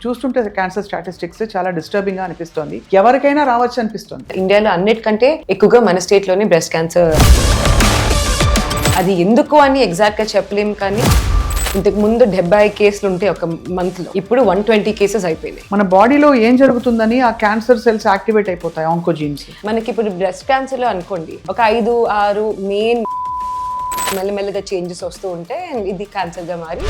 చూస్తుంటే cancer statistics చాలా disturbing గా అనిపిస్తుంది. ఎవరికైనా రావచ్చు అనిపిస్తుంది. ఇండియాలో అన్నిటికంటే ఎక్కువగా మన స్టేట్ లోనే బ్రెస్ట్ క్యాన్సర్. అది ఎందుకు అని ఎగ్జాక్ట్ గా చెప్పలేం, కానీ ఇంతకు ముందు 70 కేసులు ఉంటే ఒక మంత్ లో, ఇప్పుడు 120 కేసెస్ అయిపోయినాయి. మన బాడీలో ఏం జరుగుతుందని ఆ క్యాన్సర్ సెల్స్ యాక్టివేట్ అయిపోతాయి, ఆంకోజీన్స్. మనకి ఇప్పుడు బ్రెస్ట్ క్యాన్సర్ లో అనుకోండి ఒక 5-6 మెయిన్ మెల్లమెల్లగా చేంజెస్ వస్తూ ఉంటే ఇది క్యాన్సర్ గా మారి.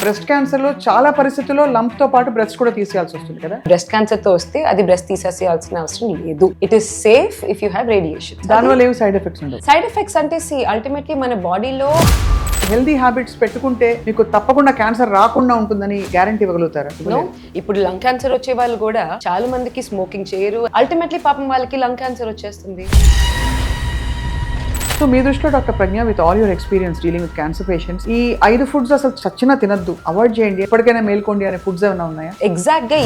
బ్రెస్ట్ క్యాన్సర్ లో చాలా పరిస్థితుల్లో లంప్ తో పాటు బ్రెస్ట్ కూడా తీసేయాల్సి వస్తుంది కదా. బ్రెస్ట్ క్యాన్సర్ తో వస్తే అది బ్రెస్ట్ తీసేయాల్సిన అవసరం లేదు. It is safe if you have radiation. దానివల్ల ఏమి సైడ్ ఎఫెక్ట్స్ ఉండవు. సైడ్ ఎఫెక్ట్స్ అంటే అల్టిమేట్లీ మన బాడీలో హెల్దీ హ్యాబిట్స్ పెట్టుకుంటే మీకు తప్పకుండా క్యాన్సర్ రాకుండా ఉంటుందని గ్యారంటీ ఇవ్వగలుగుతారా? ఇప్పుడు లంగ్ క్యాన్సర్ వచ్చే వాళ్ళు కూడా చాలా మందికి స్మోకింగ్ చేయరు, అల్టిమేట్లీ పాపం వాళ్ళకి లంగ్ క్యాన్సర్ వచ్చేస్తుంది. సో మీ దృష్టిలో doctor Pragna, with all your experience dealing with cancer patients, ఈ 5 ఫుడ్స్ అసలు చచ్చినా తినద్దు, అవాయిడ్ చేయండి, ఎప్పటికైనా మేల్కోండి అనే ఫుడ్స్ ఏమైనా ఉన్నాయా? ఎగ్జాక్ట్ గా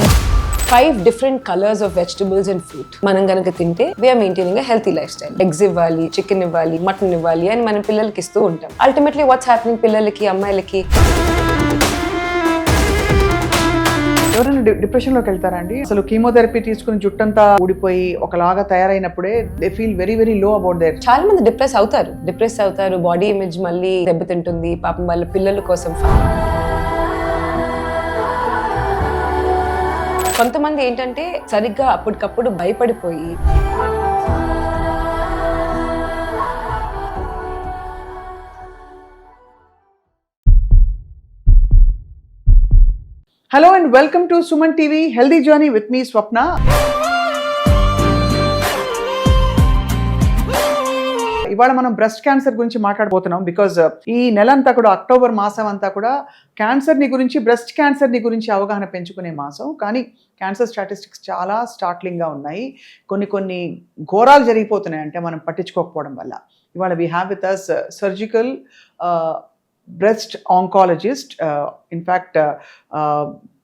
5 different colors of vegetables and fruit మనం గనక తింటే we're maintaining a healthy lifestyle. Eggs ఇవ్వాలి, చికెన్ ఇవ్వాలి, మటన్ ఇవ్వాలి అని మనం పిల్లలకి ఇస్తూ ఉంటాం. అల్టిమేట్లీ వాట్స్ హ్యాపెనింగ్, పిల్లలకి అమ్మాయిలకి ఎవరైనా డిప్రెషన్లోకి వెళ్తారా అండి? అసలు కీమోథెరపీ తీసుకుని జుట్టంతా ఊడిపోయి ఒకలాగా తయారైనప్పుడే they feel very very low about there. చాలా మంది డిప్రెస్ అవుతారు, బాడీ ఇమేజ్ మళ్ళీ దెబ్బతింటుంది పాపం వాళ్ళ పిల్లల కోసం. కొంతమంది ఏంటంటే సరిగ్గా అప్పటికప్పుడు భయపడిపోయి hello and welcome to Suman TV healthy journey with me Swapna. ఇవాళ మనం బ్రెస్ట్ క్యాన్సర్ గురించి మాట్లాడబోతున్నాం. బికాజ్ ఈ నెల అంతా కూడా, అక్టోబర్ మాసం అంతా కూడా క్యాన్సర్ని గురించి, బ్రెస్ట్ క్యాన్సర్ని గురించి అవగాహన పెంచుకునే మాసం. కానీ క్యాన్సర్ స్టాటిస్టిక్స్ చాలా స్టార్ట్లింగ్గా ఉన్నాయి. కొన్ని ఘోరాలు జరిగిపోతున్నాయి అంటే మనం పట్టించుకోకపోవడం వల్ల. ఇవాళ we have with us surgical breast oncologist. In fact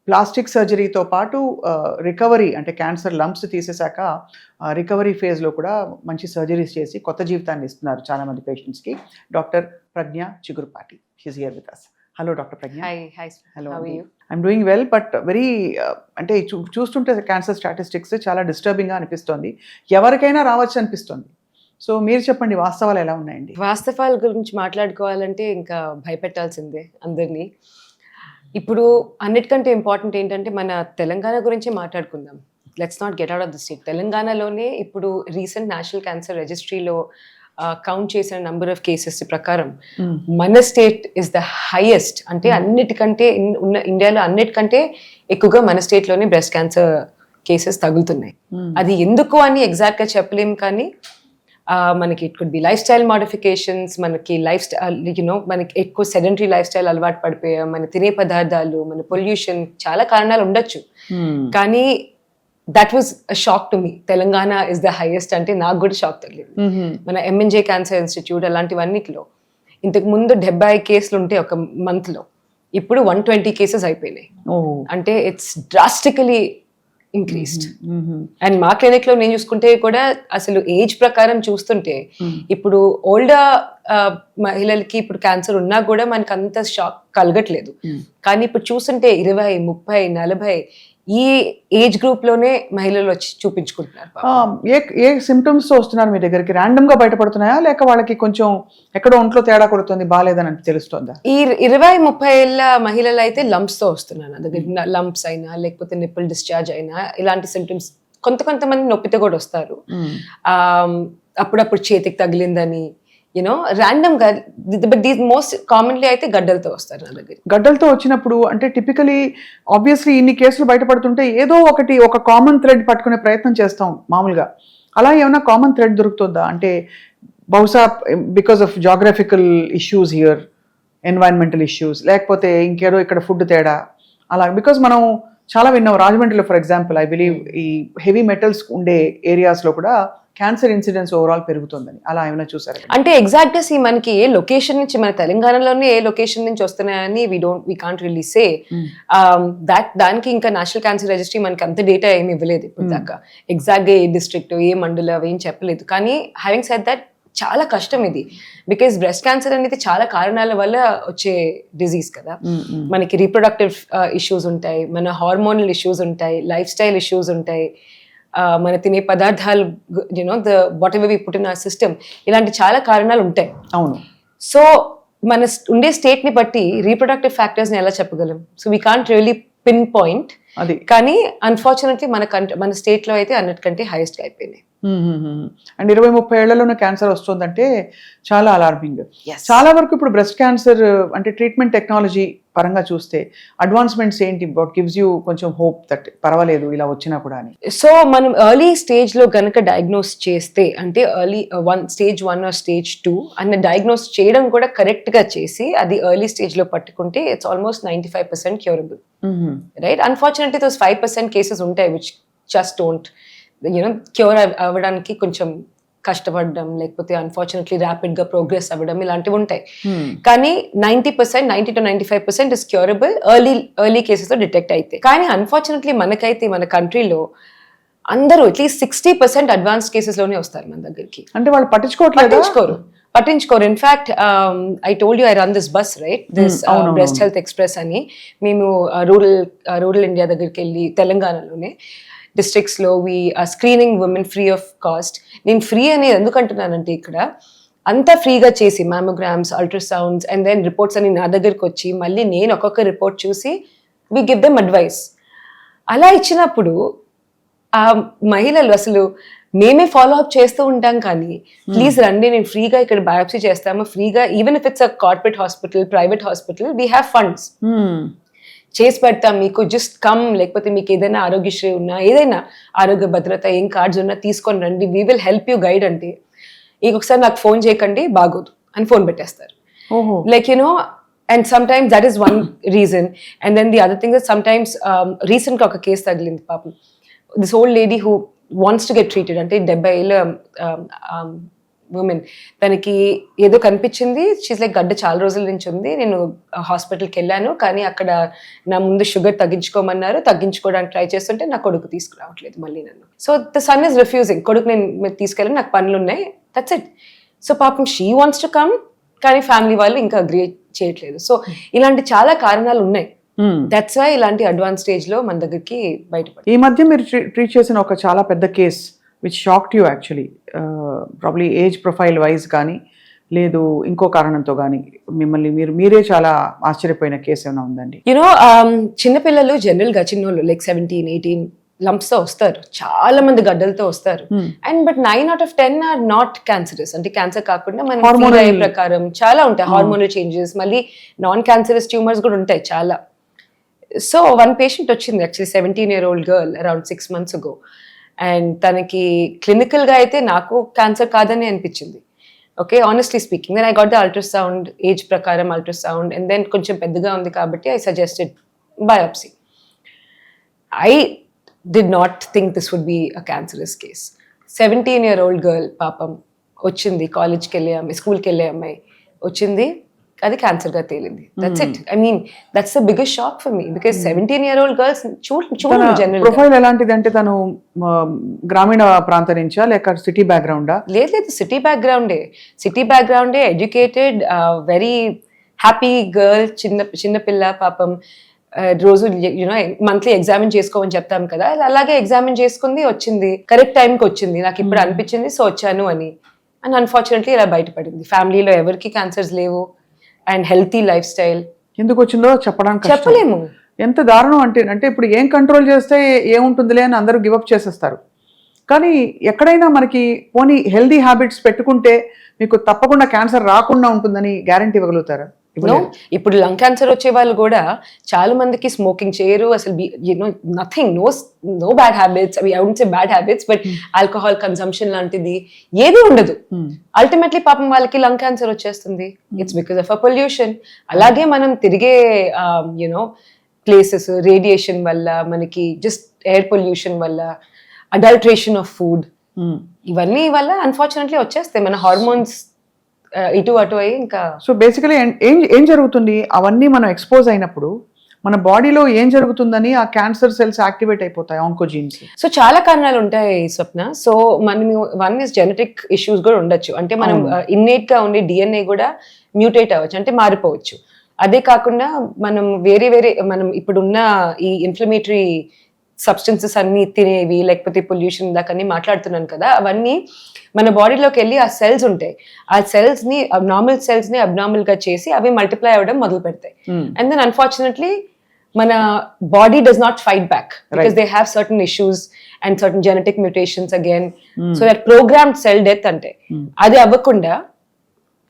plastic సర్జరీతో పాటు రికవరీ, అంటే క్యాన్సర్ లంప్స్ తీసేశాక రికవరీ ఫేజ్లో కూడా మంచి సర్జరీస్ చేసి కొత్త జీవితాన్ని ఇస్తున్నారు చాలామంది పేషెంట్స్కి. Doctor Pragna Chigurupati, she's here with us. Hello doctor Pragna. Hello, I'm doing well, but very అంటే చూస్తుంటే క్యాన్సర్ స్టాటిస్టిక్స్ చాలా డిస్టర్బింగ్గా అనిపిస్తోంది. ఎవరికైనా రావచ్చు అనిపిస్తుంది. సో మీరు చెప్పండి, వాస్తవాలు ఎలా ఉన్నాయండి? వాస్తవాల గురించి మాట్లాడుకోవాలంటే ఇంకా భయపెట్టాల్సిందే అందరినీ. ఇప్పుడు అన్నిటికంటే ఇంపార్టెంట్ ఏంటంటే మన తెలంగాణ గురించి మాట్లాడుకుందాం. Let's not get out of the state. తెలంగాణలోనే ఇప్పుడు రీసెంట్ నేషనల్ క్యాన్సర్ రిజిస్ట్రీలో కౌంట్ చేసిన నంబర్ ఆఫ్ కేసెస్ ప్రకారం మన స్టేట్ ఇస్ ద హైయెస్ట్. అంటే అన్నిటికంటే ఇండియాలో అన్నిటికంటే ఎక్కువగా మన స్టేట్లోనే బ్రెస్ట్ క్యాన్సర్ కేసెస్ తగులుతున్నాయి. అది ఎందుకు అని ఎగ్జాక్ట్గా చెప్పలేం, కానీ మనకి it could be life style modifications, మనకి లైఫ్ స్టైల్ మనకి ఎక్కువ సెడెంటరీ లైఫ్ స్టైల్ అలవాటు పడిపోయాం, మన తినే పదార్థాలు, మన పొల్యూషన్, చాలా కారణాలు ఉండొచ్చు. కానీ that was a shock to me. Telangana is the highest అంటే నాకు కూడా షాక్ తగిలింది. మన MNJ క్యాన్సర్ ఇన్స్టిట్యూట్ అలాంటివన్నిటిలో ఇంతకు ముందు 70 కేసులు ఉంటే ఒక మంత్ లో, ఇప్పుడు 120 కేసెస్ అయిపోయినాయి. అంటే ఇట్స్ డ్రాస్టికలీ ఇంక్రీస్డ్. అండ్ మా క్లినిక్ లో నేను చూసుకుంటే కూడా అసలు ఏజ్ ప్రకారం చూస్తుంటే ఇప్పుడు ఓల్డర్ మహిళలకి ఇప్పుడు క్యాన్సర్ ఉన్నా కూడా మనకు అంత షాక్ కలగట్లేదు. కానీ ఇప్పుడు చూస్తుంటే 20, 30, 40 ఈ ఏజ్ గ్రూప్ లోనే మహిళలు వచ్చి చూపించుకుంటున్నారు. ఏ సిమ్టమ్స్ తో వస్తున్నారు మీ దగ్గరికి? ర్యాండమ్ గా బయటపడుతున్నాయా, లేక వాళ్ళకి కొంచెం ఎక్కడో ఒంట్లో తేడా కొడుతుంది, బాగాలేదని తెలుస్తుందా? ఈ 20-30 ఏళ్ళ మహిళలు అయితే లంప్స్ తో వస్తున్నారు నా దగ్గర. లంప్స్ అయినా లేకపోతే నిప్పుల్ డిశ్చార్జ్ అయినా ఇలాంటి సిమ్టమ్స్. కొంతమంది నొప్పితో కూడా వస్తారు. అప్పుడప్పుడు చేతికి తగిలిందని ర్యాండమ్ గా. బట్ దీస్ మోస్ట్ కామన్లీ అయితే గడ్డలతో వస్తారు నా దగ్గర. గడ్డలతో వచ్చినప్పుడు అంటే టిపికలీ ఆబ్వియస్లీ ఇన్ని కేసులు బయటపడుతుంటే ఏదో ఒక కామన్ థ్రెడ్ పట్టుకునే ప్రయత్నం చేస్తాం మామూలుగా. అలా ఏమైనా కామన్ థ్రెడ్ దొరుకుతుందా? అంటే బహుశా because of geographical issues here, environmental issues, లేకపోతే ఇంకేదో ఇక్కడ ఫుడ్ తేడా అలా. బికాస్ మనం చాలా విన్నాం, రాజమండ్రిలో ఫర్ ఎగ్జాంపుల్ ఐ బిలీవ్ ఈ హెవీ మెటల్స్ ఉండే ఏరియాస్లో కూడా క్యాన్సర్ ఇన్సిడెన్స్ ఓవరాల్ పెరుగుతుందని. అలా ఏమైనా చూసారు? అంటే ఎగ్జాక్ట్ గా మనకి ఏ లొకేషన్ నుంచి, మన తెలంగాణలోనే ఏ లొకేషన్ నుంచి వస్తున్నాయని వీ కాంట్ రియల్లీ సే. దానికి ఇంకా నేషనల్ క్యాన్సర్ రిజిస్ట్రీ మనకి అంత డేటా ఏమి ఇవ్వలేదు ఇప్పుడు దాకా. ఎగ్జాక్ట్ గా ఏ డిస్ట్రిక్ట్, ఏ మండలం ఏం చెప్పలేదు. కానీ హ్యావింగ్ సెడ్ దట్ చాలా కష్టం ఇది, బికాస్ బ్రెస్ట్ క్యాన్సర్ అనేది చాలా కారణాల వల్ల వచ్చే డిజీజ్ కదా. మనకి రీప్రొడక్టివ్ ఇష్యూస్ ఉంటాయి, మన హార్మోనల్ ఇష్యూస్ ఉంటాయి, లైఫ్ స్టైల్ ఇష్యూస్ ఉంటాయి, మన తినే పదార్థాలు, the whatever we put in our system, ఇలాంటి చాలా కారణాలు ఉంటాయి. అవును. సో మన ఉండే స్టేట్ ని బట్టి రీప్రొడక్టివ్ ఫ్యాక్టర్స్ ని ఎలా చెప్పగలం? So we can't really pin point అది. కానీ అన్ఫార్చునేట్లీ మన స్టేట్ లో అయితే అన్నిటికంటే హైయెస్ట్ గా అయిపోయినాయి. అండ్ 20-30 ఏళ్లలోనే క్యాన్సర్ వస్తుందంటే చాలా అలార్మింగ్. చాలా వరకు ఇప్పుడు బ్రెస్ట్ క్యాన్సర్ అంటే ట్రీట్మెంట్ టెక్నాలజీ పరంగా చూస్తే అడ్వాన్స్మెంట్స్ ఏంటి? వాట్ గివ్స్ యూ కొంచెం హోప్ దట్ పర్వాలేదు ఇలా వచ్చినా కూడా అని? సో మనం ఎర్లీ స్టేజ్ లో గనక డయాగ్నోస్ చేస్తే, అంటే ఎర్లీ స్టేజ్ 1 ఆర్ స్టేజ్ 2 అన్న డయాగ్నోస్ చేయడం కూడా కరెక్ట్ గా చేసి అది ఎర్లీ స్టేజ్ లో పట్టుకుంటే it's almost 95% curable, right? Unfortunately those 5% cases ఉంటాయి విచ్ జస్ట్ డోంట్ క్యూర్ అవ్వడానికి కొంచెం కష్టపడడం, లేకపోతే అన్ఫార్చునేట్లీ ర్యాపిడ్ గా ప్రోగ్రెస్ అవ్వడం, ఇలాంటివి ఉంటాయి. కానీ 90% to 95% is curable early cases లో డిటెక్ట్ అయితే. కానీ అన్ఫార్చునేట్లీ మనకైతే మన కంట్రీలో అందరూ అట్లీస్ట్ 60% అడ్వాన్స్ కేసెస్ లోనే వస్తారు మన దగ్గరికి. అంటే వాళ్ళు పట్టించుకోరు. In fact I told you I run this bus, right, this breast health express అని. మేము రూరల్ ఇండియా దగ్గరికి వెళ్ళి తెలంగాణలోనే డిస్ట్రిక్ట్స్ లో we screening women free of cost. నేను ఫ్రీ అనేది ఎందుకంటున్నానంటే ఇక్కడ అంతా ఫ్రీగా చేసి mammograms, ultrasounds and then reports అని నా దగ్గరికి వచ్చి మళ్ళీ నేను ఒక్కొక్క రిపోర్ట్ చూసి వి గివ్ దెమ్ అడ్వైస్. అలా ఇచ్చినప్పుడు ఆ మహిళలు అసలు మేమే ఫాలో అప్ చేస్తూ ఉంటాం, కానీ ప్లీజ్ రండి, నేను ఫ్రీగా ఇక్కడ బయాప్సీ చేస్తాము ఫ్రీగా, even if it's a corporate hospital, private hospital, we have funds, చేసి పెడతాం మీకు, జస్ట్ కమ్. లేకపోతే మీకు ఏదైనా ఆరోగ్యశ్రీ ఉన్నా, ఏదైనా ఆరోగ్య భద్రత ఏం కార్డ్స్ ఉన్నా తీసుకొని రండి, we will help you guide. అంటే ఇంకొకసారి నాకు ఫోన్ చేయకండి, బాగోదు అని ఫోన్ పెట్టేస్తారు. Like and sometimes that is one reason. And then the other thing is sometimes recent గా ఒక కేసు తగిలింది పాపం. This old lady who wants to get treated, అంటే 70 ఏళ్ళ ఉమెన్, తనకి ఏదో కనిపించింది, షీస్ లైక్ గడ్డ చాలా రోజుల నుంచి ఉంది, నేను హాస్పిటల్కి వెళ్ళాను, కానీ అక్కడ నా ముందు షుగర్ తగ్గించుకోమన్నారు, తగ్గించుకోవడానికి ట్రై చేస్తుంటే నా కొడుకు తీసుకురావట్లేదు మళ్ళీ నన్ను. So the son is refusing, కొడుకు నేను తీసుకెళ్ళి నాకు పనులు ఉన్నాయి, దట్స్ ఇట్. సో పాపం షీ వాంట్స్ టు కమ్, కానీ ఫ్యామిలీ వాళ్ళు ఇంకా అగ్రీ చేయట్లేదు. సో ఇలాంటి చాలా కారణాలు ఉన్నాయి. దట్స్ వై ఇలాంటి అడ్వాన్స్ స్టేజ్ లో మన దగ్గరికి బయటపడి. ఈ మధ్య మీరు ట్రీట్ చేసిన ఒక చాలా పెద్ద case which shocked you actually, probably age profile wise కానీ లేదు ఇంకో కారణంతో కానీ మిమ్మల్ని మీరే చాలా ఆశ్చర్యపోయిన కేసు ఏమైనా ఉందండి? చిన్నపిల్లలు జనరల్ గా చిన్నోళ్ళు లైక్ 17-18 లంప్స్ తో వస్తారు, చాలా మంది గడ్డలతో వస్తారు. And but 9 out of 10 are not cancerous, అంటే క్యాన్సర్ కాకుండా మన హార్మోనల్ ప్రకారం చాలా ఉంటాయి, హార్మోనల్ చేంజెస్, మళ్ళీ నాన్ క్యాన్సరస్ ట్యూమర్స్ కూడా ఉంటాయి చాలా. సో వన్ పేషెంట్ వచ్చింది actually, 17-year-old girl, around 6 months ago. And తనకి క్లినికల్ గా అయితే నాకు క్యాన్సర్ కాదని అనిపించింది, okay, honestly speaking. Then I got the ultrasound, age ప్రకారం అల్ట్రాసౌండ్, అండ్ దెన్ కొంచెం పెద్దగా ఉంది కాబట్టి I suggested biopsy. I did not think this would be a cancerous case. 17-year-old girl పాపం వచ్చింది, కాలేజ్కి వెళ్ళే అమ్మాయి, స్కూల్కి వెళ్ళే అమ్మాయి వచ్చింది, అది క్యాన్సర్ గా తేలింది. That's it. I mean that's the biggest shock for me, because 17-year-old girls చూడండి జనరల్ ప్రొఫైల్ ఎలాంటిది అంటే తను గ్రామీణ ప్రాంతం నుంచా లేక సిటీ బ్యాక్గ్రౌండా? లేదు, సిటీ బ్యాక్గ్రౌండే, ఎడ్యుకేటెడ్, వెరీ హ్యాపీ గర్ల్, చిన్న పిల్ల పాపం. రోజు మంత్లీ ఎగ్జామిన్ చేసుకోమని చెప్తాం కదా, అలాగే ఎగ్జామిన్ చేసుకుంది, వచ్చింది, కరెక్ట్ టైంకి వచ్చింది, నాకు ఇప్పుడు అనిపించింది సో వచ్చాను అని. అండ్ అన్ఫార్చునేట్లీ ఇలా బయటపడింది. ఫ్యామిలీలో ఎవరికి క్యాన్సర్స్ లేవు అండ్ హెల్తీ లైఫ్ స్టైల్. ఎందుకు వచ్చిందో చెప్పలేము. ఎంత దారుణం అంటే ఇప్పుడు ఏం కంట్రోల్ చేస్తే ఏముంటుందిలే అని అందరూ గివప్ చేసేస్తారు. కానీ ఎక్కడైనా మనకి పోనీ హెల్దీ హ్యాబిట్స్ పెట్టుకుంటే మీకు తప్పకుండా క్యాన్సర్ రాకుండా ఉంటుందని గ్యారంటీ ఇవ్వగలుగుతారా? ఇప్పుడు లంగ్ క్యాన్సర్ వచ్చే వాళ్ళు కూడా చాలా మందికి స్మోకింగ్ చేయరు, అసలు nothing, no bad habits, I wouldn't say bad habits, but alcohol consumption లాంటిది ఏది ఉండదు. అల్టిమేట్లీ పాపం వాళ్ళకి లంగ్ క్యాన్సర్ వచ్చేస్తుంది. It's because of a pollution. అలాగే మనం తిరిగే ప్లేసెస్, రేడియేషన్ వల్ల, మనకి జస్ట్ ఎయిర్ పొల్యూషన్ వల్ల, అడల్ట్రేషన్ ఆఫ్ ఫుడ్, ఇవన్నీ వల్ల అన్ఫార్చునేట్లీ వచ్చేస్తాయి. మన హార్మోన్స్ ఇటు అటు అయ్యి ఇంకా. సో బేసికలీ ఏం జరుగుతుంది, అవన్నీ మనం ఎక్స్పోజ్ అయినప్పుడు మన బాడీలో ఏం జరుగుతుందని ఆ క్యాన్సర్ సెల్స్ యాక్టివేట్ అయిపోతాయి ఆంకోజీన్స్. సో చాలా కారణాలు ఉంటాయి స్వప్న. సో మనం వన్ ఇస్ జెనెటిక్ ఇష్యూస్ కూడా ఉండొచ్చు. అంటే మనం ఇన్నేట్ గా ఉండే డిఎన్ఏ కూడా మ్యూటేట్ అవ్వచ్చు, అంటే మారిపోవచ్చు. అదే కాకుండా మనం వేరే మనం ఇప్పుడున్న ఈ ఇన్ఫ్లమేటరీ సబ్స్టెన్సెస్ అన్ని తినేవి, లేకపోతే పొల్యూషన్ దాకన్నీ మాట్లాడుతున్నాను కదా, అవన్నీ మన బాడీలోకి వెళ్ళి ఆ సెల్స్ ఉంటాయి. ఆ సెల్స్ ని నార్మల్ సెల్స్ ని అబ్నార్మల్ గా చేసి అవి మల్టిప్లై అవ్వడం మొదలు పెడతాయి. అండ్ దెన్ అన్ఫార్చునేట్లీ మన body does not fight back because they have certain issues and certain genetic mutations again. So that programmed cell death అంటే అది అవ్వకుండా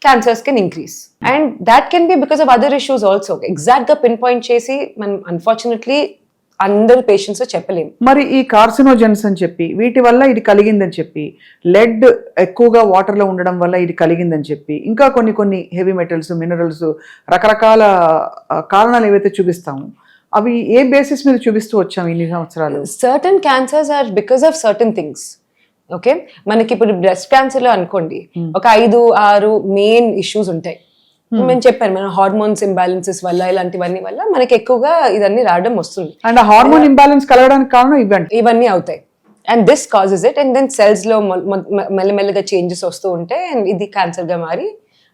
cancers can increase, and that can be because of other issues also. Exact గా pin point చేసి మనం unfortunately అందరు patients చెప్పలేము. మరి ఈ కార్సినోజెన్స్ అని చెప్పి వీటి వల్ల ఇది కలిగిందని చెప్పి, లెడ్ ఎక్కువగా వాటర్ లో ఉండడం వల్ల ఇది కలిగిందని చెప్పి, ఇంకా కొన్ని హెవీ మెటల్స్, మినరల్స్, రకరకాల కారణాలు ఏవైతే చూపిస్తాము అవి ఏ బేసిస్ మీద చూపిస్తూ వచ్చాము ఇన్ని సంవత్సరాలు? Certain cancers are because of certain things. Okay, మనకి ఇప్పుడు బ్రెస్ట్ క్యాన్సర్ లో అనుకోండి ఒక 5-6 మెయిన్ ఇష్యూస్ ఉంటాయి. నేను చెప్పాను, మన హార్మోన్స్ ఇంబ్యాలెన్సెస్ వల్ల ఇలాంటివన్నీ వల్ల మనకి ఎక్కువగా ఇదన్నీ రావడం వస్తుంది. అండ్ హార్మోన్ ఇంబ్యాలెన్స్ కలగడానికి కారణం ఇవన్నీ అవుతాయి. And this causes it. And then cells లో మెల్లమెల్లగా చేంజెస్ వస్తూ ఉంటాయి అండ్ ఇది క్యాన్సర్ గా మారి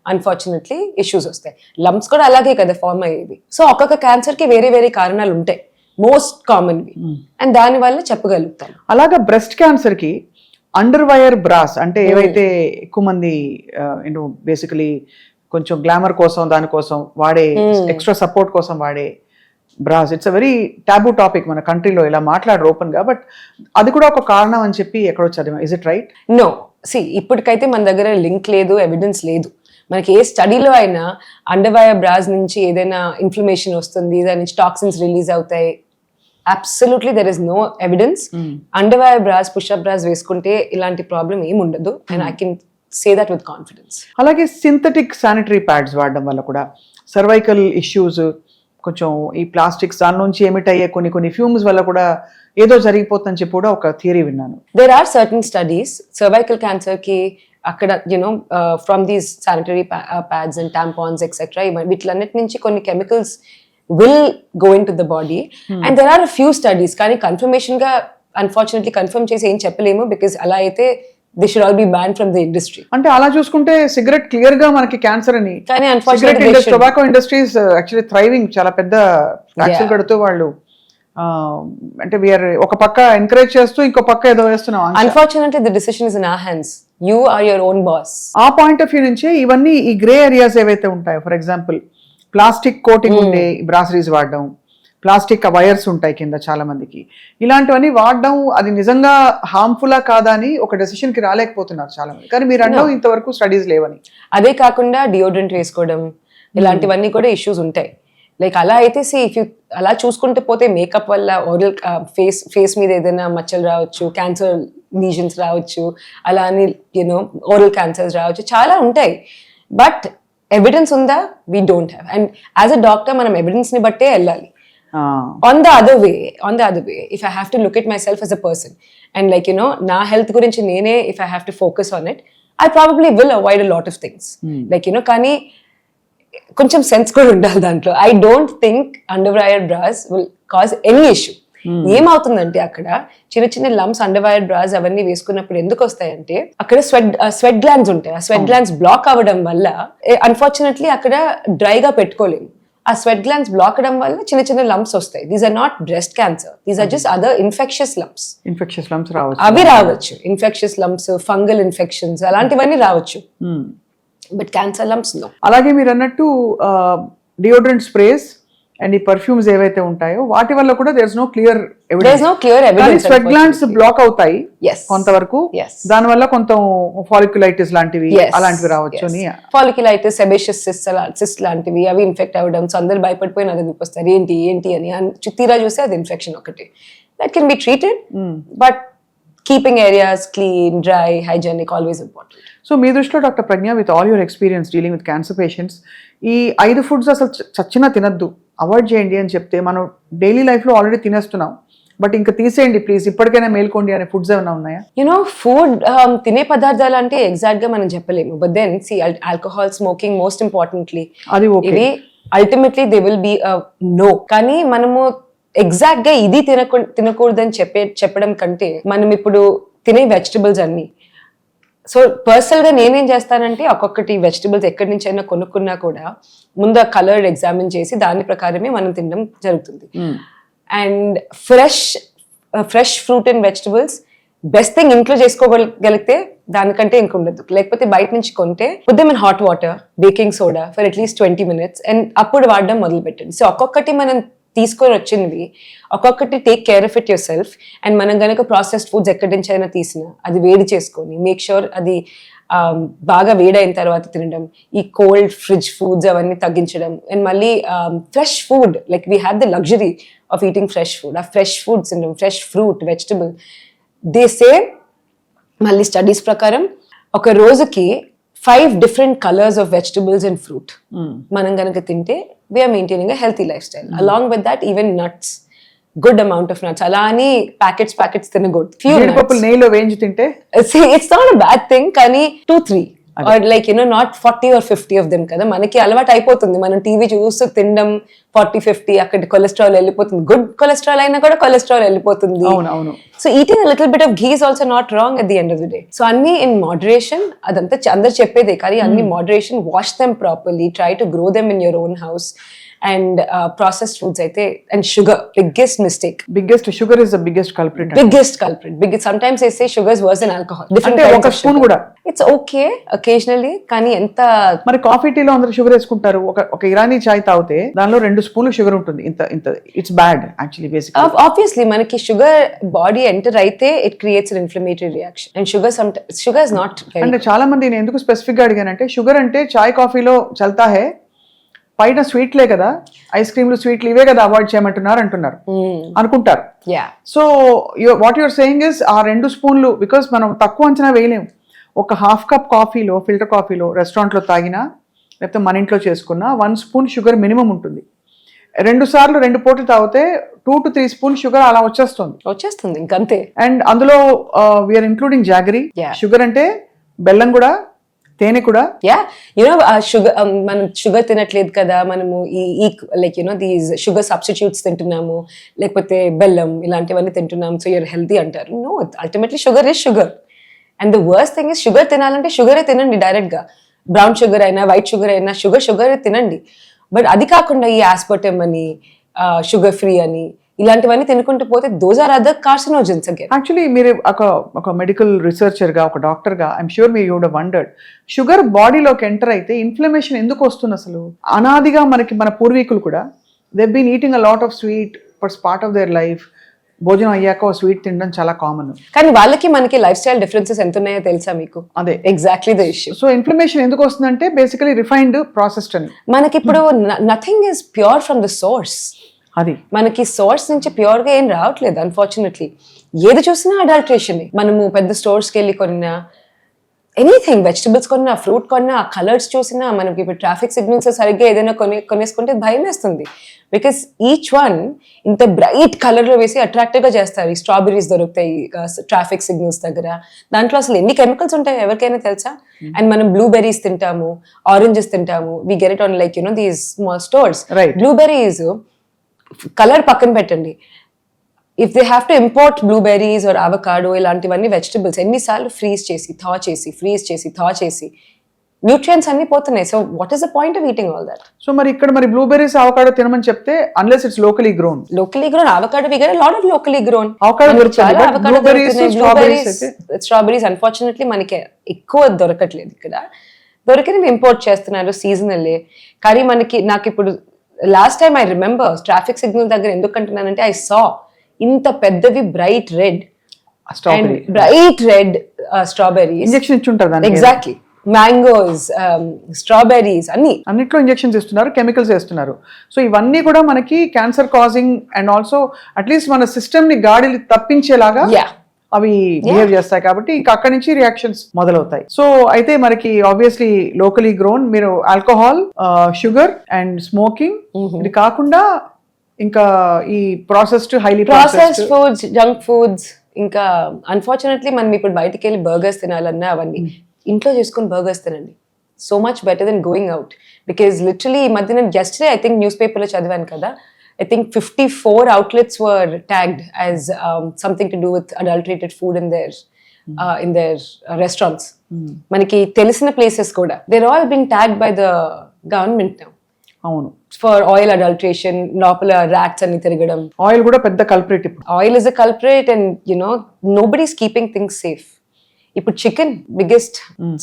అన్ఫార్చునేట్లీ ఇష్యూస్ వస్తాయి. లంప్స్ కూడా అలాగే కదా ఫార్మ్ అయ్యేది. సో ఒక్కొక్క క్యాన్సర్ కి వేరే కారణాలు ఉంటాయి, మోస్ట్ కామన్వి, అండ్ దాని వల్ల చెప్పగలుగుతాను. అలాగా బ్రెస్ట్ క్యాన్సర్ కి అండర్ వైర్ బ్రాస్ అంటే ఏవైతే ఎక్కువ మంది బేసికలీ కొంచెం గ్లామర్ కోసం దానికోసం వాడే, ఎక్స్ట్రా సపోర్ట్ కోసం వాడే brass, it's a very taboo topic మన కంట్రీలో, ఇలా మాట్లాడరు ఓపెన్ గా, బట్ అది కూడా ఒక కారణం అని చెప్పి ఎక్కడో చదివా. Is it right? నో, ఇప్పటికైతే మన దగ్గర లింక్ లేదు, ఎవిడెన్స్ లేదు. మనకి ఏ స్టడీలో అయినా అండర్ వైర్ బ్రాస్ నుంచి ఏదైనా ఇన్ఫ్లమేషన్ వస్తుంది, దాని నుంచి టాక్సిన్స్ రిలీజ్ అవుతాయి, absolutely there is no evidence. Underwire bras, push up bras వేసుకుంటే ఇలాంటి ప్రాబ్లం ఏమి ఉండదు, and I can say that with confidence. అలాగే సింథటిక్ శానిటరీ ప్యాడ్స్ వాడడం వల్ల కూడా సర్వైకల్ ఇష్యూస్, కొంచెం ఈ ప్లాస్టిక్స్ దాని నుంచి ఎమిట్ అయ్యే కొన్ని ఫ్యూమ్స్ వల్ల కూడా ఏదో జరిగిపోతుందని చెప్పి కూడా ఒక థియరీ విన్నాను. There are certain studies cervical cancer కి అక్కడ from these sanitary pads and tampons etcetera వీటిలన్నిటి నుంచి కొన్ని chemicals will go into the body, and there are a few studies, కానీ కన్ఫర్మేషన్ గా అన్ఫార్చునేట్లీ కన్ఫర్మ్ చేసి ఏం చెప్పలేము, బికాస్ అలా అయితే they should all be ban from the industry. అంటే అలా చూసుకుంటే సిగరెట్ క్లియర్ గా మనకి క్యాన్సర్ అని, కానీ unfortunately tobacco industries actually thriving, చాలా పెద్ద ట్యాక్సులు కడుతూ వాళ్ళు అంటే వీఆర్ ఒక పక్క ఎంకరేజ్ చేస్తూ ఇంకో పక్క ఏదో వేస్తున్నాం. Unfortunately the decision is in our hands, you are your own boss. ఆ పాయింట్ ఆఫ్ వ్యూ నుంచి ఇవన్నీ ఈ గ్రే ఏరియాస్ ఏవైతే ఉంటాయో, ఫర్ ఎగ్జాంపుల్ ప్లాస్టిక్ కోటింగ్ ఉండే బ్రాసరీస్ వాడడం, ప్లాస్టిక్ వైర్స్ ఉంటాయి కింద చాలా మందికి, ఇలాంటివన్నీ వాడడం అది నిజంగా హార్మ్ఫుల్లా కాదా అని ఒక డెసిషన్ కి రాలేకపోతున్నారు చాలా మంది. కానీ మీరు అన్నావు ఇంతవరకు స్టడీస్ లేవని. అదే కాకుండా డియోడ్రెంట్ వేసుకోవడం ఇలాంటివన్నీ కూడా ఇష్యూస్ ఉంటాయి. లైక్ అలా అయితే ఇఫ్ యూ అలా చూసుకుంటూ పోతే మేకప్ వల్ల ఓరల్ ఫేస్ మీద ఏదైనా మచ్చలు రావచ్చు, క్యాన్సర్ లీజన్స్ రావచ్చు, అలా అని ఓరల్ క్యాన్సర్స్ రావచ్చు, చాలా ఉంటాయి. బట్ ఎవిడెన్స్ ఉందా? We don't have. And as a doctor మనం ఎవిడెన్స్ ని బట్టే వెళ్ళాలి. On the other way, if I have to look at my self as a person and like నా హెల్త్ గురించి నేనే if I have to focus on it, I probably will avoid a lot of things. Like కానీ కొంచెం sense కూడా ఉండాలి దాంట్లో. I don't think under wire brass will cause any issue. ఏమవుతుందంటే అక్కడ చిన్న లంప్స్ అండర్ వైర్ బ్రాస్ అవన్నీ వేసుకున్నప్పుడు ఎందుకు వస్తాయంటే అక్కడ స్వెట్ గ్లాండ్స్ ఉంటాయి. ఆ స్వెట్ గ్లాండ్స్ బ్లాక్ అవ్వడం వల్ల అన్ఫార్చునేట్లీ అక్కడ డ్రైగా పెట్టుకోలేము. ఆ స్వెట్ గ్లాండ్స్ బ్లాక్ అవడం వల్ల చిన్న లంప్స్ వస్తాయి. These are not breast cancer, these are just other infectious lumps. అవి రావచ్చు, ఇన్ఫెక్షస్ లంప్స్, ఫంగల్ ఇన్ఫెక్షన్స్ అలాంటివన్నీ రావచ్చు, బట్ క్యాన్సర్ లంప్స్ నో. అలాగే మీరు అన్నట్టు డియోడ్రెంట్ స్ప్రేస్ అండ్ ఈ పర్ఫ్యూమ్స్ ఏవైతే ఉంటాయో వాటి వల్ల కూడా there is no clear evidence. Sweat glands block అవుతాయి కొంతవరకు, దాని వల్ల కొంత ఫాలిక్యులైటిస్ లాంటివి అలాంటివి రావచ్చు అని. ఫాలిక్యులైటిస్, సెబేషియస్ సిస్ట్ లాంటివి అవి ఇన్ఫెక్ట్ అవ్వడం, సో అందరు భయపడిపోయి నా దగ్గరికి వస్తారు ఏంటి అని. తీరా చూస్తే అది ఇన్ఫెక్షన్ ఒకటి. That can be treated, but keeping areas clean, dry, hygienic always important. So మీ దృష్టిలో doctor Pragna, with all your experience dealing with cancer patients, ఈ 5 ఫుడ్స్ అసలు చచ్చినా తినద్దు, అవాయిడ్ చేయండి అని చెప్తే, మనం డైలీ లైఫ్లో ఆల్రెడీ తినేస్తున్నాం, బట్ ఇంకా తీసేయండి ప్లీజ్, ఇప్పటికైనా మేల్కోండి అనే ఫుడ్స్ ఏమైనా ఉన్నాయా? ఫుడ్ తినే పదార్థాలు అంటే ఎగ్జాక్ట్ గా మనం చెప్పలేము, but then alcohol, smoking most importantly, అది ఓకే. ఇవి ultimately they will be no. కానీ మనము ఎగ్జాక్ట్ గా ఇది తినకూడదని చెప్పడం కంటే మనం ఇప్పుడు తినే వెజిటబుల్స్ అన్ని, సో పర్సనల్ గా నేనేం చేస్తానంటే ఒక్కొక్కటి వెజిటబుల్స్ ఎక్కడి నుంచి అయినా కొనుక్కున్నా కూడా ముందు ఆ కలర్ ఎగ్జామిన్ చేసి దాని ప్రకారమే మనం తినడం జరుగుతుంది. And fresh fruit and vegetables best thing ఇంట్లో చేసుకోగలిగితే దానికంటే ఇంక ఉండదు. లేకపోతే బయట నుంచి కొంటే ఉదయం hot water, baking soda for at least 20 minutes and అప్పుడు వాడడం మొదలు పెట్టండి. సో ఒక్కొక్కటి మనం తీసుకొని వచ్చినవి ఒక్కొక్కటి take care of it your self. And మనం కనుక ప్రాసెస్డ్ ఫుడ్స్ ఎక్కడి నుంచి అయినా తీసినా అది వేడి చేసుకొని మేక్ షూర్ అది బాగా వేడైన తర్వాత తినడం, ఈ కోల్డ్ ఫ్రిడ్జ్ ఫుడ్స్ అవన్నీ తగ్గించడం. అండ్ మళ్ళీ fresh food, like we have the luxury of eating fresh food. ఆ ఫ్రెష్ ఫుడ్స్ తినడం, fresh fruit, vegetable. They say మళ్ళీ స్టడీస్ ప్రకారం ఒక రోజుకి 5 different colors of vegetables and fruit మనం గనక తింటే we are maintaining a healthy lifestyle. Along with that, even nuts, good amount of nuts. అలా అని ప్యాకెట్స్ తినకూడదు. జీడిపప్పులు నెయ్యిలో వేయించి తింటే it's not a bad thing, కానీ 2-3 or like not 40 or 50 of them కదా. మనకి అలవాటు అయిపోతుంది, మనం టీవీ చూస్తూ తినడం 40-50, అక్కడ కొలెస్ట్రాల్ వెళ్ళిపోతుంది. గుడ్ కొలెస్ట్రాల్ అయినా కూడా కొలెస్ట్రాల్ వెళ్ళిపోతుంది. So eating little bit of ghee is also not wrong at the end of the day. So అన్ని ఇన్ మోడరేషన్, అదంతా అందరు చెప్పేదే, కానీ అన్ని moderation. Wash them properly, try to grow them in your own house. And processed foods అయితే, and sugar, biggest sugar is the biggest culprit. Sometimes they say sugar is worse than alcohol. అంటే ఒక spoon కూడా it's okay occasionally, కానీ ఎంత మరి coffee టీలో అందరూ sugar వేసుకుంటారు. ఒక ఇరానీ చాయ్ తాగితే దానిలో 2 స్పూన్లు షుగర్ ఉంటుంది. ఇంత it's bad actually. Basically obviously మనకి షుగర్ బాడీ ఎంటర్ అయితే it creates an inflammatory reaction. And sugar is not. అంటే చాలా మంది, నేను ఎందుకు స్పెసిఫిక్ గా అడిగానంటే, షుగర్ అంటే చాయ్ కాఫీలో చల్తా హే, పైన స్వీట్లే కదా, ఐస్ క్రీమ్లు స్వీట్లు ఇవే కదా అవాయిడ్ చేయమంటున్నారు అంటున్నారు అనుకుంటారు. So what your saying is ఆ 2 స్పూన్లు, బికాస్ మనం తక్కువ అంచనా వేయలేము. ఒక హాఫ్ కప్ కాఫీలో, ఫిల్టర్ కాఫీలో రెస్టారెంట్లో తాగినా లేకపోతే మన ఇంట్లో చేసుకున్నా 1 స్పూన్ షుగర్ మినిమం ఉంటుంది. 2 సార్లు 2 పూటలు తాగితే 2 to 3 స్పూన్ షుగర్ అలా వచ్చేస్తుంది ఇంకంతే. అండ్ అందులో వీఆర్ ఇంక్లూడింగ్ జాగరీ. షుగర్ అంటే బెల్లం కూడా, తేనె కూడా. షుగర్, మనం షుగర్ తినట్లేదు కదా, మనము ఈ లైక్ దీస్ షుగర్ సబ్స్టిట్యూట్స్ తింటున్నాము, లేకపోతే బెల్లం ఇలాంటివన్నీ తింటున్నాము, సో యూర్ హెల్తీ అంటారు. No, ultimately sugar is sugar. And the worst thing is, sugar తినాలంటే షుగరే తినండి డైరెక్ట్ గా. బ్రౌన్ షుగర్ అయినా వైట్ షుగర్ అయినా షుగర్ తినండి. బట్ అది కాకుండా ఈ ఆస్పర్టమ్ అని, షుగర్ ఫ్రీ అని ఇలాంటివన్నీ తినుకుంటూ పోతే those are other carcinogens again. Actually మీరు ఒక మెడికల్ రీసెర్చర్ గా, ఒక డాక్టర్ గా, I'm sure me would have wondered, sugar బాడీలోకి ఎంటర్ అయితే ఇన్ఫ్లమేషన్ ఎందుకు వస్తుంది అసలు? అనాదిగా మన పూర్వీకులు కూడా they been eating a lot of sweet for part of their life. భోజనం అయ్యాక స్వీట్ తినడం చాలా కామన్. కానీ వాళ్ళకి మనకి లైఫ్ స్టైల్ డిఫరెన్సెస్ ఎంత ఉన్నాయో తెలుసా మీకు? అదే exactly the issue. So inflammation ఎందుకు వస్తుందంటే బేసికలీ రిఫైన్డ్, ప్రాసెస్డ్ అని. మనకి ఇప్పుడు nothing is pure from the source. అది మనకి సోర్స్ నుంచి ప్యూర్ గా ఏం రావట్లేదు అన్ఫార్చునేట్లీ. ఏది చూసినా అడల్ట్రేషన్. మనము పెద్ద స్టోర్స్కి వెళ్ళి కొన్నా, ఎనీథింగ్, వెజిటబుల్స్ కొన్నా, ఫ్రూట్ కొన్నా, ఆ కలర్స్ చూసినా, మనకి ఇప్పుడు ట్రాఫిక్ సిగ్నల్స్ సరిగ్గా ఏదైనా కొనేసుకుంటే భయం వేస్తుంది. బికాస్ ఈచ్ వన్ ఇంత బ్రైట్ కలర్ లో వేసి అట్రాక్టివ్ గా చేస్తారు. ఈ స్ట్రాబెరీస్ దొరుకుతాయి ట్రాఫిక్ సిగ్నల్స్ దగ్గర, దాంట్లో అసలు ఎన్ని కెమికల్స్ ఉంటాయి ఎవరికైనా తెలుసా? అండ్ మనం బ్లూబెర్రీస్ తింటాము, ఆరెంజెస్ తింటాము, we get it on like these small stores. Blueberries colour పక్కన పెట్టండి, if they have to import blueberries or avocado ఇలాంటివన్నీ వెజిటబుల్స్ ఎన్నిసార్లు ఫ్రీజ్ చేసి థా చేసి న్యూట్రియన్స్ అన్ని పోతున్నాయి. So what is the point of eating all that? So మరి ఇక్కడ మరి బ్లూబెర్రీస్, అవకాడో తినమని చెప్తే, unless it's locally grown avocado we get a lot of locally grown. Strawberries unfortunately మనకి ఎక్కువ దొరకట్లేదు ఇక్కడ. దొరికినవి ఇంపోర్ట్ చేస్తున్నారు సీజనల్లే. కానీ నాకు ఇప్పుడు last time I remember traffic signal దగ్గర ఎందుకు అంటున్నానంటే, ఐ సా ఇంత పెద్దవి బ్రైట్ రెడ్ స్ట్రాబెరీస్. ఇంజెక్షన్ ఇచ్చుంటారు. ఎగ్జాక్ట్లీ. మ్యాంగోస్, స్ట్రాబెరీస్ అన్నిట్లో ఇంజెక్షన్స్ ఇస్తున్నారు, కెమికల్స్ వేస్తున్నారు. సో ఇవన్నీ కూడా మనకి cancer causing and also at least మన సిస్టమ్ ని గాడి తప్పించేలాగా అవి బిహేవ్ చేస్తాయి. కాబట్టి ఇంకా అక్కడి నుంచి రియాక్షన్స్ మొదలవుతాయి. సో అయితే మనకి ఆబ్వియస్లీ లోకలీ గ్రోన్, మీరు ఆల్కహాల్, షుగర్ అండ్ స్మోకింగ్, ఇది కాకుండా ఇంకా ఈ highly processed foods, junk foods, ఇంకా అన్ఫార్చునేట్లీ మనం ఇప్పుడు బయటికి వెళ్ళి బర్గర్స్ తినాలన్నా అవన్నీ ఇంట్లో చేసుకుని బర్గర్స్ తినండి. So much better than going out. Because literally ఈ మధ్య నేను yesterday I think న్యూస్ పేపర్లో చదివాను కదా, I think 54 outlets were tagged as something to do with adulterated food in their restaurants. మనకి తెలిసిన ప్లేసెస్ కూడా, they're all being tagged by the government now. అవును, For oil adulteration, లోపల rats అన్ని తిరగడం. ఆయిల్ కూడా పెద్ద కల్ప్రిట్. ఇప్పుడు Oil is a culprit and nobody's keeping things safe. ఇప్పుడు చికెన్ బిగ్గెస్ట్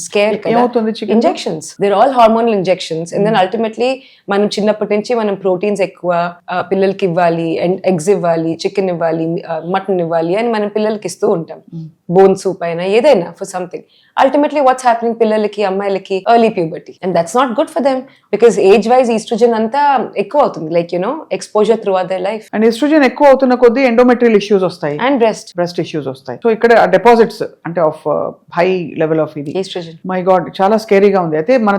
స్కేర్ కదా, ఏమవుతుంది chicken? Injections, there all hormonal injections. And then ultimately మనం చిన్నప్పటి నుంచి మనం ప్రోటీన్స్ ఎక్కువ పిల్లలకి ఇవ్వాలి, అండ్ ఎగ్స్ ఇవ్వాలి, చికెన్ ఇవ్వాలి, మటన్ ఇవ్వాలి అని మనం పిల్లలకి ఇస్తూ ఉంటాం. బోన్ సూప్ అయినా ఏదైనా for something. Ultimately what's happening, పిల్లలకి అమ్మాయిలకి early puberty, and that's not good for them because age wise estrogen అంతా ఎక్కువ అవుతుంది, like exposure through our life. And estrogen ఎక్కువ అవుతున్న కొద్దీ ఎండోమెట్రియల్ ఇష్యూస్ వస్తాయి అండ్ బ్రెస్ట్ ఇష్యూస్ వస్తాయి. సో ఇక్కడ డిపాజిట్స్ అంటే ఆఫ్ హై లెవెల్ ఆఫ్ ఇది, ఈస్ట్రోజన్, మై గాడ్ చాలా స్కేరీగా ఉంది. అయితే మన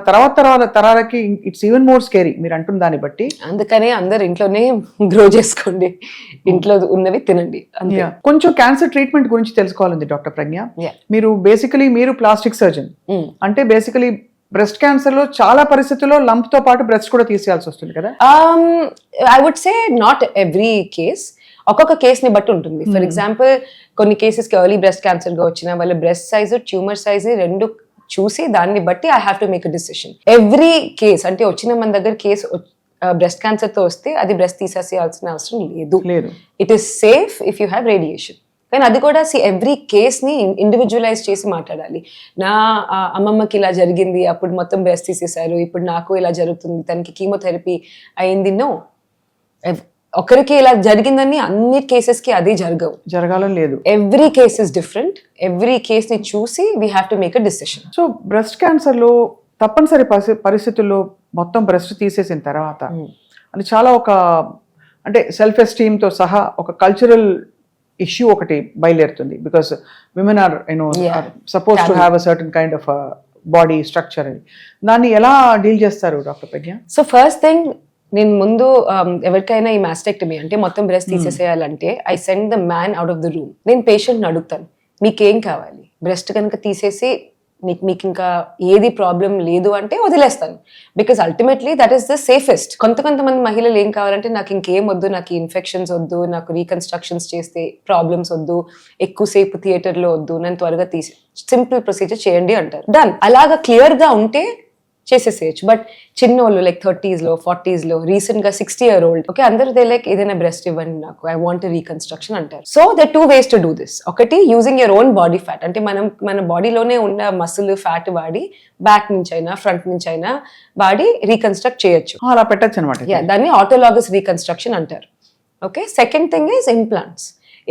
తరాలకి ఇట్స్ ఈవెన్ మోర్ స్కేరీ మీరు అంటున్న దాన్ని బట్టి. అందుకనే అందరు ఇంట్లోనే గ్రో చేసుకోండి, ఇంట్లో ఉన్నవి తినండి. కొంచెం క్యాన్సర్ ట్రీట్మెంట్ గురించి తెలుసుకోవాలండి డాక్టర్ ప్రజ్ఞ. మీరు ప్లాస్టిక్ సర్జన్, అంటే బేసికలీ బ్రెస్ట్ క్యాన్సర్ లో చాలా పరిస్థితుల్లో లంప్ తో పాటు బ్రెస్ట్ కూడా తీసేయాల్సి వస్తుంది కదా? I would say not every case, ఒక్కొక్క కేస్ ని బట్టి ఉంటుంది. ఫర్ ఎగ్జాంపుల్ కొన్ని కేసెస్ కి ఎర్లీ బ్రెస్ట్ క్యాన్సర్ గా వచ్చిన వాళ్ళ బ్రెస్ట్ సైజు, ట్యూమర్ సైజు రెండు చూసి దాన్ని బట్టి I have to make a decision. Every case అంటే వచ్చిన మన దగ్గర కేసు బ్రెస్ట్ క్యాన్సర్ తో వస్తే అది బ్రెస్ట్ తీసేయాల్సిన అవసరం లేదు. It is safe if you have radiation. కానీ అది కూడా ఎవ్రీ కేస్ని ఇండివిజువలైజ్ చేసి మాట్లాడాలి. నా అమ్మమ్మకి ఇలా జరిగింది, అప్పుడు మొత్తం బ్రెస్ట్ తీసేశారు, ఇప్పుడు నాకు ఇలా జరుగుతుంది, తనకి కీమోథెరపీ అయింది. నో, ఒకరికి ఇలా జరిగిందని అన్ని కేసెస్కి అదే జరగాలని లేదు. Every case is different. Every కేస్ని చూసి we have to make a decision. So breast క్యాన్సర్లో తప్పనిసరి పరిస్థితుల్లో మొత్తం బ్రెస్ట్ తీసేసిన తర్వాత అది చాలా అంటే సెల్ఫ్ ఎస్టీమ్తో సహా ఒక కల్చరల్ ఇష్యూ ఒకటి బయలుదేరుతుంది. Because women are suppose to have a certain kind of body structure అని. దాన్ని ఎలా డీల్ చేస్తారు doctor Pragya? So first thing, నేను ముందు ఎవరికైనా ఈ మాస్టెక్టమీ అంటే మొత్తం బ్రెస్ట్ తీసేసేయాలంటే I send the man out of the room. నేను పేషెంట్ని అడుగుతాను, మీకేం కావాలి? బ్రెస్ట్ కనుక తీసేసి మీకు ఇంకా ఏది ప్రాబ్లం లేదు అంటే వదిలేస్తాను. Because ultimately that is the safest. కొంతమంది మహిళలు ఏం కావాలంటే నాకు ఇంకేం వద్దు, నాకు ఇన్ఫెక్షన్స్ వద్దు, నాకు రీకన్స్ట్రక్షన్స్ చేస్తే ప్రాబ్లమ్స్ వద్దు, ఎక్కువసేపు థియేటర్లో వద్దు, నేను త్వరగా సింపుల్ ప్రొసీజర్ చేయండి అంటారు. డన్. అలాగా క్లియర్గా ఉంటే చేసేసేయచ్చు. బట్ చిన్నోళ్ళు లైక్ 30s లో 40s లో రీసెంట్ గా 60-year-old ఓకే అందరూ దే లైక్ ఏదైనా బ్రెస్ట్ ఇవ్వండి నాకు, ఐ వాంట్ రీకన్స్ట్రక్షన్ అంటారు. So there 2 ways to do this. ఒకటి using your own body fat, అంటే మన బాడీలోనే ఉన్న మసిల్ ఫ్యాట్ వాడి బ్యాక్ నుంచి అయినా ఫ్రంట్ నుంచి అయినా వాడి రీకన్స్ట్రక్ట్ చేయొచ్చు. అలా పెట్టచ్చు అనమాట. దాన్ని ఆటోలాగస్ రీకన్స్ట్రక్షన్ అంటారు. Okay, second thing is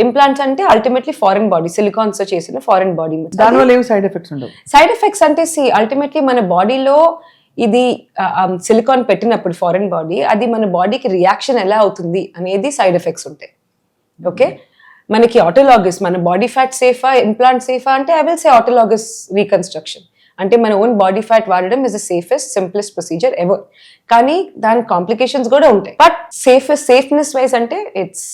implants అంటే అల్టిమేట్లీ ఫారెన్ బాడీ, సిలికాన్స్ తో చేసిన ఫారెన్ బాడీ. దానివల్ల ఏమి సైడ్ ఎఫెక్ట్స్ ఉండవు. సైడ్ ఎఫెక్ట్స్ అంటే అల్టిమేట్లీ మన బాడీలో ఇది సిలికాన్ పెట్టినప్పుడు ఫారెన్ బాడీ, అది మన బాడీకి రియాక్షన్ ఎలా అవుతుంది అనేది సైడ్ ఎఫెక్ట్స్ ఉంటాయి. ఓకే, మనకి ఆటోలాగస్, మన బాడీ ఫ్యాట్ సేఫా, ఇంప్లాంట్ సేఫా అంటే I will say autologous reconstruction. అంటే మన ఓన్ బాడీ ఫ్యాట్ వాడడం is the safest simplest procedure ever. కానీ దాని కాంప్లికేషన్స్ కూడా ఉంటాయి. బట్ సేఫ్నెస్ వైజ్ అంటే it's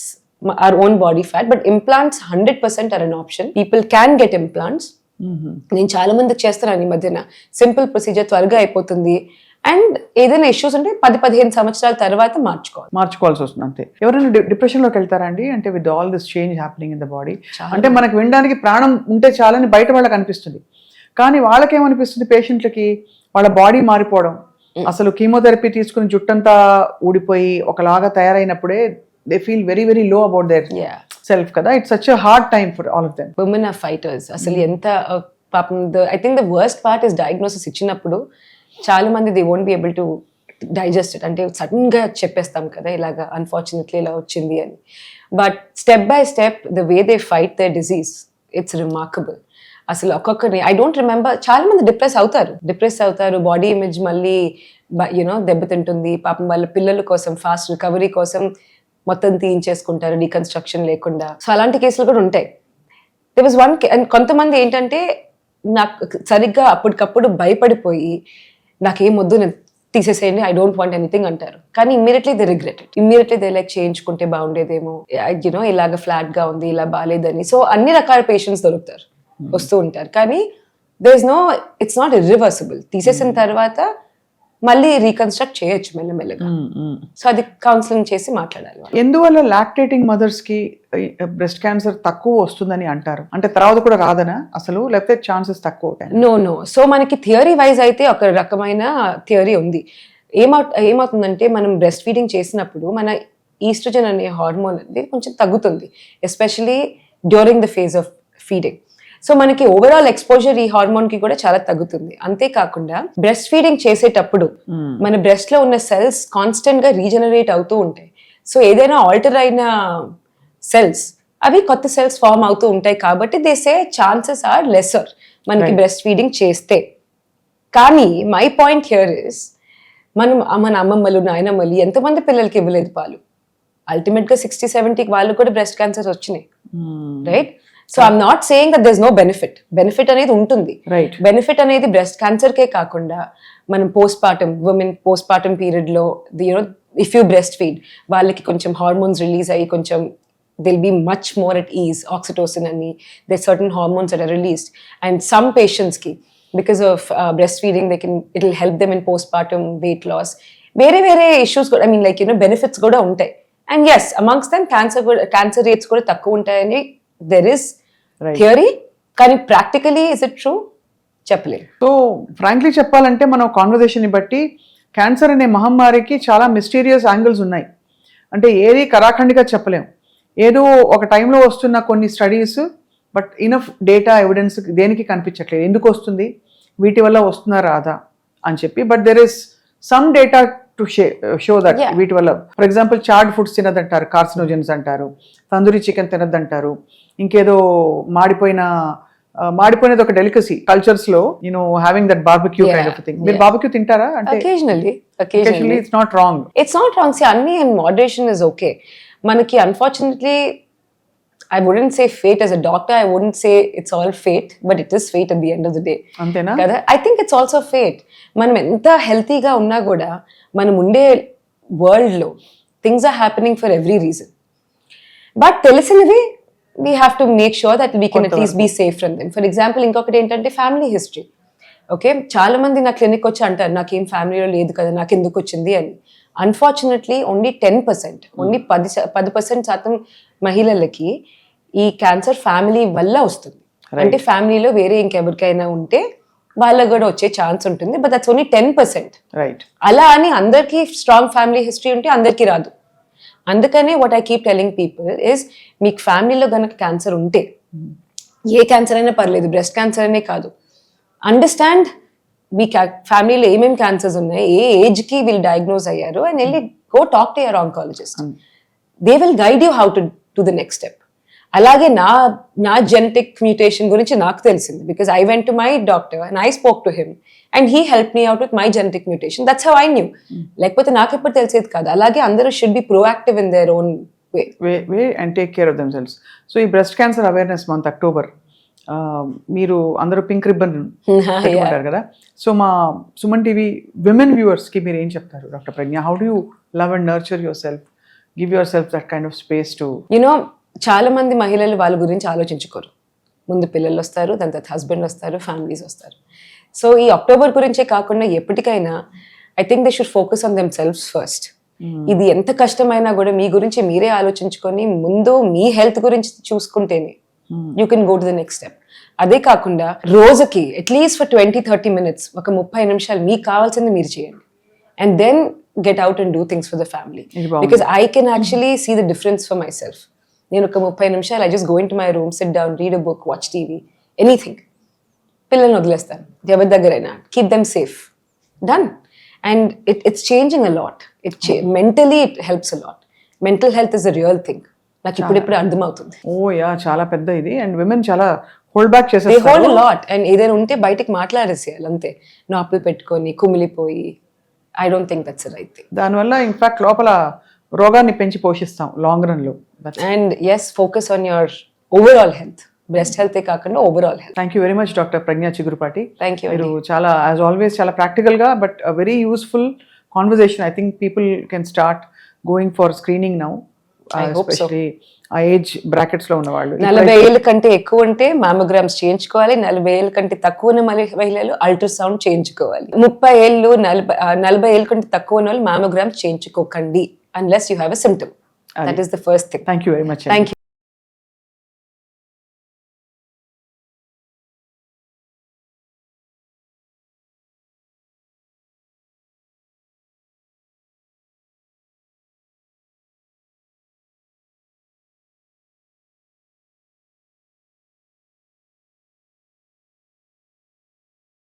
our own body fat, but implants 100% are an option. People can get implants. నేను చాలా మందికి చేస్తున్నాను ఈ మధ్యన. సింపుల్ ప్రొసీజర్, త్వరగా అయిపోతుంది. అండ్ ఏదైనా ఇష్యూస్ ఉంటే 10-15 సంవత్సరాల తర్వాత మార్చుకోవాల్సి వస్తుంది అంతే. ఎవరైనా డిప్రెషన్ లోకి వెళ్తారా అండి? అంటే with all this change happening in the body, అంటే మనకు వినడానికి ప్రాణం ఉంటే చాలని బయట వాళ్ళకి అనిపిస్తుంది, కానీ వాళ్ళకేమనిపిస్తుంది పేషెంట్లకి, వాళ్ళ బాడీ మారిపోవడం, అసలు కీమోథెరపీ తీసుకుని జుట్టంతా ఊడిపోయి ఒకలాగా తయారైనప్పుడే they feel very very low about their self kada. It's such a hard time for all of them. Women are fighters. Asalu enta papam, I think the worst part is diagnosis icchinappudu chaala mandi they won't be able to digest it. Ante sudden ga cheppestam kada ilaga unfortunately ila ochindi ani. But step by step the way they fight their disease, it's remarkable. అసలు ఒక్కొక్కరిని I don't remember, చాలా మంది depress అవుతారు, body image మళ్ళీ దెబ్బతింటుంది. పాపం వాళ్ళ పిల్లల కోసం ఫాస్ట్ రికవరీ కోసం మొత్తం తీయించేసుకుంటారు రీకన్స్ట్రక్షన్ లేకుండా. సో అలాంటి కేసులు కూడా ఉంటాయి. దే వాజ్ వన్ అండ్ కొంతమంది ఏంటంటే నాకు సరిగ్గా అప్పటికప్పుడు భయపడిపోయి నాకేం వద్దు, నేను తీసేసేయండి, ఐ డోంట్ వాంట్ ఎనీథింగ్ అంటారు. కానీ immediately they regret it. Immediately they like చేయించుకుంటే బాగుండేదేమో, ఇలాగ ఫ్లాట్ గా ఉంది, ఇలా బాగాలేదని. సో అన్ని రకాల పేషెంట్స్ వస్తూ ఉంటారు. కానీ ఇట్స్ నాట్ ఇర్రివర్సిబుల్. తీసేసిన తర్వాత మళ్ళీ రీకన్స్ట్రక్ట్ చేయొచ్చు మెల్లమెల్లగా. సో అది కౌన్సిలింగ్ చేసి మాట్లాడాలి. ఎందువల్ల లాక్టేటింగ్ మదర్స్ కి బ్రెస్ట్ క్యాన్సర్ తక్కువ వస్తుందని అంటారు? అంటే తర్వాత కూడా రాదనా అసలు, లేకపోతే ఛాన్సెస్ తక్కువ? నో. సో మనకి థియరీ వైజ్ అయితే ఒక రకమైన థియరీ ఉంది. ఏమవుతుందంటే మనం బ్రెస్ట్ ఫీడింగ్ చేసినప్పుడు మన ఈస్ట్రోజన్ అనే హార్మోన్ అనేది కొంచెం తగ్గుతుంది, especially during the phase of feeding. So మనకి ఓవరాల్ ఎక్స్పోజర్ ఈ హార్మోన్ కి కూడా చాలా తగ్గుతుంది. అంతేకాకుండా బ్రెస్ట్ ఫీడింగ్ చేసేటప్పుడు మన బ్రెస్ట్ లో ఉన్న సెల్స్ కాన్స్టెంట్ గా రీజనరేట్ అవుతూ ఉంటాయి. సో ఏదైనా ఆల్టర్ అయిన సెల్స్ అవి కొత్త సెల్స్ ఫామ్ అవుతూ ఉంటాయి. కాబట్టి they say chances are lesser మనకి బ్రెస్ట్ ఫీడింగ్ చేస్తే. కానీ మై పాయింట్ హియర్ ఇస్ మన అమ్మమ్మలు నాయనమ్మలు ఎంతమంది పిల్లలకి ఇవ్వలేదు పాలు? అల్టిమేట్ గా 60-70 వాళ్ళు కూడా బ్రెస్ట్ క్యాన్సర్స్ వచ్చినాయి, right? So I'm not saying that there is no benefit అనేది ఉంటుంది. బెనిఫిట్ అనేది బ్రెస్ట్ క్యాన్సర్ కే కాకుండా మనం ఉమెన్ పోస్ట్ పార్టమ్ పీరియడ్ లో ఇఫ్ యూ బ్రెస్ట్ ఫీడ్ వాళ్ళకి కొంచెం హార్మోన్స్ రిలీజ్ అయ్యి కొంచెం they'll be much more at ease. Oxytocin and there's certain hormones that are released, and some patients ki because of breastfeeding it'll help them in postpartum weight loss. Very issues I mean like benefits kuda untai, and yes amongst them cancer rates kuda takku untayani there is theory, కానీ practically is it true చెప్పలేదు. So frankly చెప్పాలంటే మనం conversation ని బట్టి cancer అనే మహమ్మారికి చాలా mysterious angles ఉన్నాయి. అంటే ఏది కరాఖండిగా చెప్పలేం. ఏదో ఒక టైంలో వస్తున్న కొన్ని studies, but enough data evidence దేనికి కనిపించట్లేదు. ఎందుకు వస్తుంది, వీటి వల్ల వస్తుందా రాదా అని చెప్పి. But there is some data to show that వీటి వల్ల, ఫర్ ఎగ్జాంపుల్ చార్డ్ ఫుడ్స్ తినదంటారు, కార్సినోజెన్స్ అంటారు, తందూరి చికెన్ తినద్దంటారు, ఇంకేదో మాడిపోయినది ఒక డెలికసీ కల్చర్స్ లో having that barbecue kind of thing. మీరు బార్బిక్యూ తింటారా? అంటే occasionally it's not wrong. See, అన్ని in moderation is okay. మనకి unfortunately I wouldn't say fate as a doctor, I wouldn't say it's all fate, but it is fate at the end of the day. అంతేనా? కదా, I think it's also fate. మనం ఎంత హెల్తీగా ఉన్నా కూడా మనం ఉండే వరల్డ్ లో things are happening for every reason. But తెలిసినవి we have to make sure that we can at least be safe from them. For example, ఇంకొకటి ఏంటంటే ఫ్యామిలీ హిస్టరీ. ఓకే, చాలా మంది నా క్లినిక్ వచ్చి అంటారు నాకేం ఫ్యామిలీలో లేదు కదా, నాకు ఎందుకు వచ్చింది అని. అన్ఫార్చునేట్లీ ఓన్లీ 10%, ఓన్లీ 10% మహిళలకి ఈ క్యాన్సర్ ఫ్యామిలీ వల్ల వస్తుంది. అంటే ఫ్యామిలీలో వేరే ఇంకెవరికైనా ఉంటే వాళ్ళకు కూడా వచ్చే ఛాన్స్ ఉంటుంది. But that's only 10%. రైట్. అలా అని అందరికీ స్ట్రాంగ్ ఫ్యామిలీ హిస్టరీ ఉంటే అందరికీ రాదు. అందుకనే what I keep telling people is, మీకు ఫ్యామిలీలో గనక క్యాన్సర్ ఉంటే, ఏ క్యాన్సర్ అయినా పర్లేదు, బ్రెస్ట్ క్యాన్సర్ అనే కాదు, అండర్స్టాండ్ మీ ఫ్యామిలీలో ఏమేమి క్యాన్సర్స్ ఉన్నాయి, ఏ ఏజ్కి వీళ్ళు డయాగ్నోజ్ అయ్యారు, అండ్ వెళ్ళి go talk to your oncologist. They will guide you how to the next step. అలాగే నా జెనెటిక్ మ్యూటేషన్ గురించి నాకు తెలిసింది, because I went to my doctor and I spoke to him and he help me out with my genetic mutation. That's how I knew. లేకపోతే నాకు ఎప్పుడు తెలిసేది కాదు. అలాగే అందరూ should be proactive in their own way and take care of themselves. So ఈ breast cancer awareness month October మీరు అందరూ పింక్ రిబ్బన్ పెట్టుకుంటారు కదా. సో మా సుమన్ టీవీ విమెన్ వ్యూవర్స్కి మీరు ఏం చెప్తారు doctor Pragya? How do you love and nurture yourself, give yourself that kind of space to చాలా మంది మహిళలు వాళ్ళ గురించి ఆలోచించుకోరు. ముందు పిల్లలు వస్తారు, దాని తర్వాత హస్బెండ్ వస్తారు, ఫ్యామిలీస్ వస్తారు. సో ఈ అక్టోబర్ గురించే కాకుండా ఎప్పటికైనా I think they should focus on themselves first. ఇది ఎంత కష్టమైనా కూడా మీ గురించి మీరే ఆలోచించుకొని ముందు మీ హెల్త్ గురించి చూసుకుంటేనే you can go to the next step. అదే కాకుండా రోజుకి అట్లీస్ట్ ఫర్ 20-30 minutes, ఒక 30 నిమిషాలు మీకు కావాల్సింది మీరు చేయండి. And then get out and do things for the family, because I can actually see the difference for myself. నేను ఒక 30 నిమిషాలు I just go into my room, sit down, read a book, watch TV, anything. పిల్లల్ని వదిలేస్తాను ఎవరి దగ్గరైనా, keep them safe, done. And it's changing a lot. Mentally it helps a lot. Mental health is a real thing. నాకు ఇప్పుడిప్పుడు అర్థమవుతుంది. చాలా పెద్ద ఇది. అండ్ విమెన్ చాలా హోల్డ్ బ్యాక్ చేసేస్తారు. They hold a lot. And ఏదైనా ఉంటే బయటకు మాట్లాడేసేయాలి అంతే, నాపులు పెట్టుకొని కుమిలిపోయి. I don't think that's the right thing. దానివల్ల ఇన్ఫాక్ట్ లోపల రోగాన్ని పెంచి పోషిస్తాం లాంగ్ రన్ లో. And yes, focus on your overall health. Breast health కాకుండా overall health. Thank you very much doctor Pragna Chigurupati. Thank you. మీరు చాలా యాజ్ ఆల్వేస్ చాలా ప్రాక్టికల్ గా but very useful conversation. I think people can start going for screening now. I hope so. Especially ఆ age brackets లో ఉన్న వాళ్ళు 40 ఏళ్ళ కంటే ఎక్కువ ఉంటే మామోగ్రామ్స్ చేయించుకోవాలి. 40 ఏళ్ళ కంటే తక్కువ ఉన్న మహిళలు అల్ట్రాసౌండ్ చేయించుకోవాలి. 30 ఏళ్ళు 40 ఏళ్ళ కంటే తక్కువ ఉన్న వాళ్ళు మామోగ్రామ్స్ చేయించుకోకండి unless you have a symptom. That is the first thing. Thank you very much. Thank you.